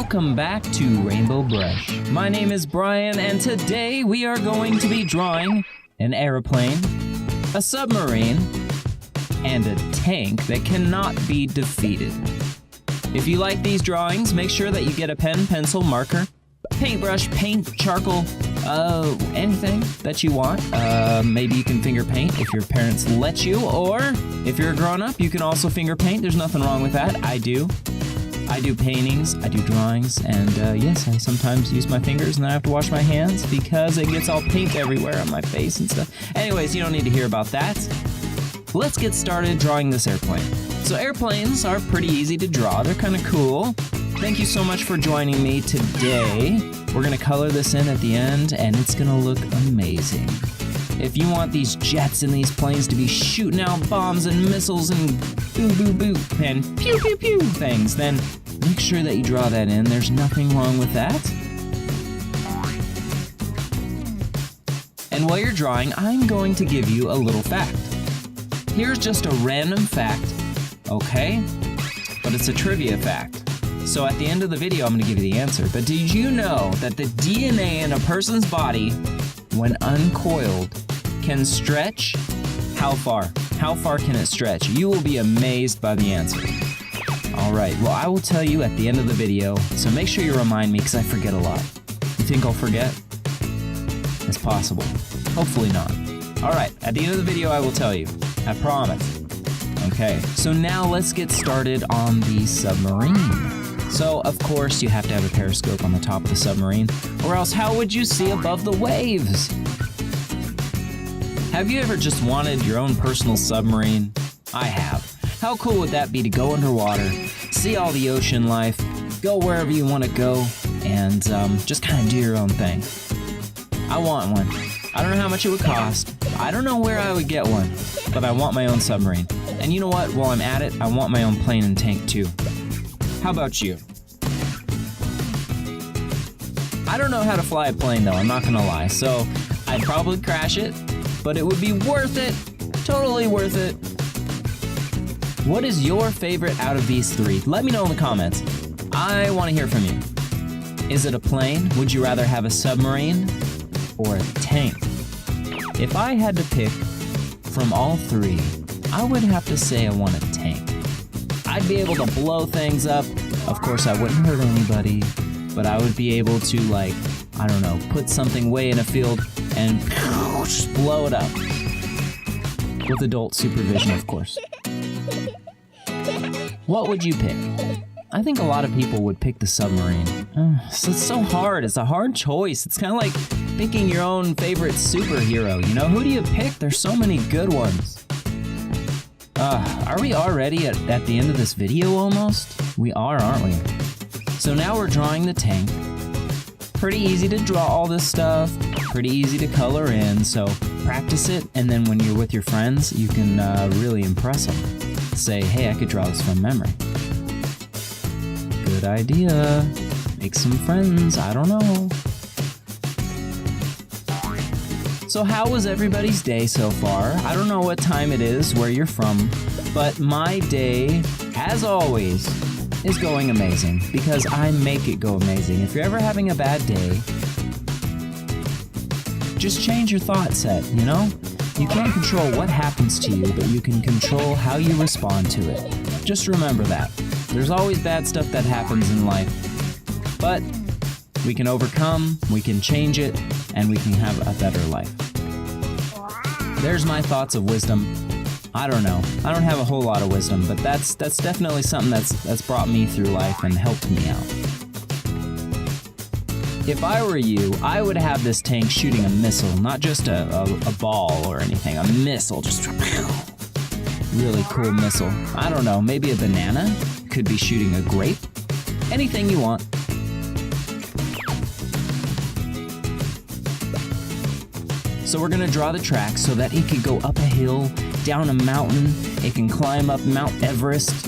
welcome back to Rainbow Brush. My name is Brian, and today we are going to be drawing an airplane, a submarine, and a tank that cannot be defeated. If you like these drawings, make sure that you get a pen, pencil, marker, paintbrush, paint, charcoal, anything that you want. Maybe you can finger paint if your parents let you, or if you're a grown-up, you can also finger paint. There's nothing wrong with that. I do paintings, I do drawings, and yes, I sometimes use my fingers and then I have to wash my hands because it gets all paint everywhere on my face and stuff. Anyways, you don't need to hear about that. Let's get started drawing this airplane. So airplanes are pretty easy to draw. They're kind of cool. Thank you so much for joining me today. We're gonna color this in at the end and it's gonna look amazing. If you want these jets and these planes to be shooting out bombs and missiles and boo boo boo and pew pew pew things, then make sure that you draw that in. There's nothing wrong with that. And while you're drawing, I'm going to give you a little fact. Here's just a random fact, okay? But it's a trivia fact. So at the end of the video, I'm gonna give you the answer. But did you know that the DNA in a person's body, when uncoiled, can stretch? How far? How far can it stretch? You will be amazed by the answer. All right, well, I will tell you at the end of the video, so make sure you remind me because I forget a lot. You think I'll forget? It's possible. Hopefully not. All right, at the end of the video, I will tell you. I promise. Okay, so now let's get started on the submarine. So, of course, you have to have a periscope on the top of the submarine, or else how would you see above the waves? Have you ever just wanted your own personal submarine? I have. How cool would that be to go underwater, see all the ocean life, go wherever you want to go, and just kind of do your own thing? I want one. I don't know how much it would cost. I don't know where I would get one, but I want my own submarine. And you know what? While I'm at it, I want my own plane and tank too. How about you? I don't know how to fly a plane though, I'm not gonna lie, so I'd probably crash it, but it would be worth it, totally worth it. What is your favorite out of these three? Let me know in the comments. I wanna hear from you. Is it a plane? Would you rather have a submarine or a tank? If I had to pick from all three, I would have to say I want a tank. I'd be able to blow things up. Of course, I wouldn't hurt anybody, but I would be able to, like, I don't know, put something way in a field and just blow it up. With adult supervision, of course. What would you pick? I think a lot of people would pick the submarine. So it's so hard. It's a hard choice. It's kind of like picking your own favorite superhero, you know? Who do you pick? There's so many good ones. Are we already at the end of this video almost? We are, aren't we? So now we're drawing the tank. Pretty easy to draw all this stuff, pretty easy to color in, so practice it, and then when you're with your friends, you can really impress them. Say, hey, I could draw this from memory. Good idea. Make some friends, I don't know. So how was everybody's day so far? I don't know what time it is where you're from, but my day, as always, is going amazing because I make it go amazing. If you're ever having a bad day, just change your thought set, you know? You can't control what happens to you, but you can control how you respond to it. Just remember that. There's always bad stuff that happens in life, but we can overcome, we can change it, and we can have a better life. There's my thoughts of wisdom. I don't know. I don't have a whole lot of wisdom, but that's definitely something that's brought me through life and helped me out. If I were you, I would have this tank shooting a missile, not just a ball or anything, a missile, just really cool missile. I don't know, maybe a banana? Could be shooting a grape? Anything you want. So we're gonna draw the track so that it could go up a hill, down a mountain, it can climb up Mount Everest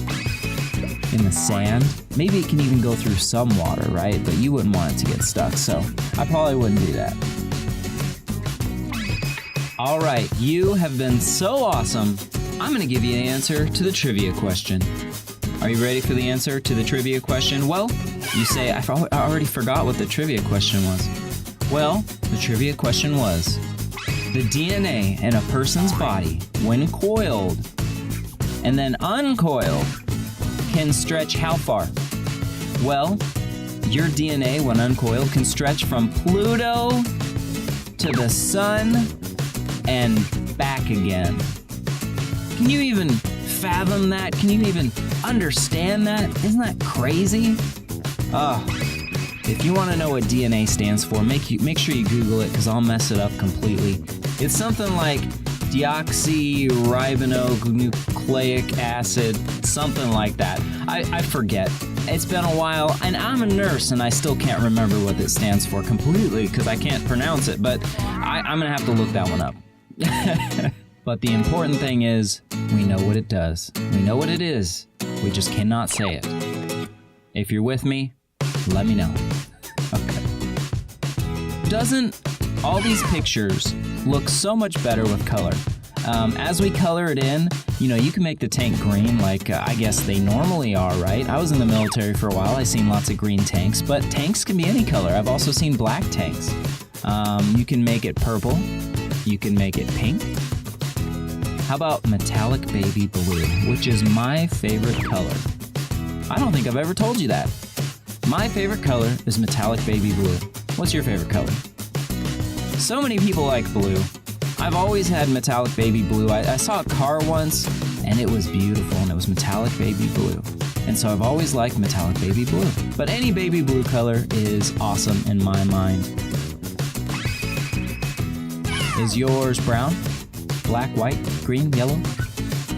in the sand. Maybe it can even go through some water, right? But you wouldn't want it to get stuck, so I probably wouldn't do that. All right, you have been so awesome. I'm gonna give you an answer to the trivia question. Are you ready for the answer to the trivia question? Well, you say, I already forgot what the trivia question was. Well, the trivia question was, the DNA in a person's body, when coiled and then uncoiled, can stretch how far? Well, your DNA, when uncoiled, can stretch from Pluto to the sun and back again. Can you even fathom that? Can you even understand that? Isn't that crazy? If you want to know what DNA stands for, make sure you Google it, because I'll mess it up completely. It's something like deoxyribonucleic acid, something like that. I forget. It's been a while, and I'm a nurse, and I still can't remember what it stands for completely because I can't pronounce it, but I'm going to have to look that one up. But the important thing is, we know what it does. We know what it is. We just cannot say it. If you're with me, let me know. Okay. Doesn't all these pictures look so much better with color? As we color it in, you can make the tank green like I guess they normally are, right? I was in the military for a while. I've seen lots of green tanks, but tanks can be any color. I've also seen black tanks. You can make it purple. You can make it pink. How about metallic baby blue, which is my favorite color? I don't think I've ever told you that. My favorite color is metallic baby blue. What's your favorite color? So many people like blue. I've always had metallic baby blue. I saw a car once, and it was beautiful, and it was metallic baby blue. And so I've always liked metallic baby blue. But any baby blue color is awesome in my mind. Is yours brown? Black, white, green, yellow?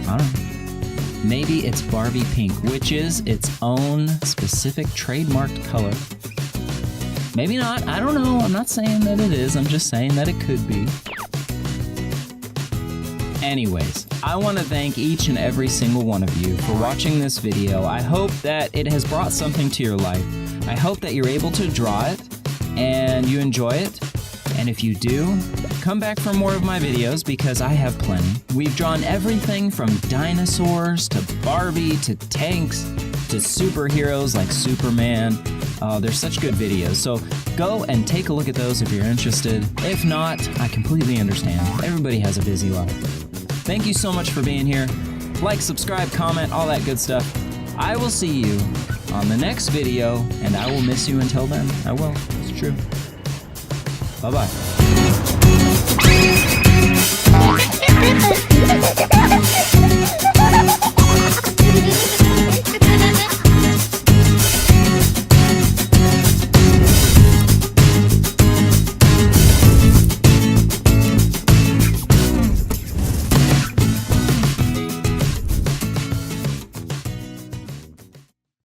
I don't know. Maybe it's Barbie pink, which is its own specific trademarked color. Maybe not. I don't know. I'm not saying that it is. I'm just saying that it could be. Anyways, I want to thank each and every single one of you for watching this video. I hope that it has brought something to your life. I hope that you're able to draw it and you enjoy it. And if you do, come back for more of my videos because I have plenty. We've drawn everything from dinosaurs to Barbie to tanks to superheroes like Superman. They're such good videos. So go and take a look at those if you're interested. If not, I completely understand. Everybody has a busy life. Thank you so much for being here. Like, subscribe, comment, all that good stuff. I will see you on the next video, and I will miss you until then. I will. It's true. Bye-bye.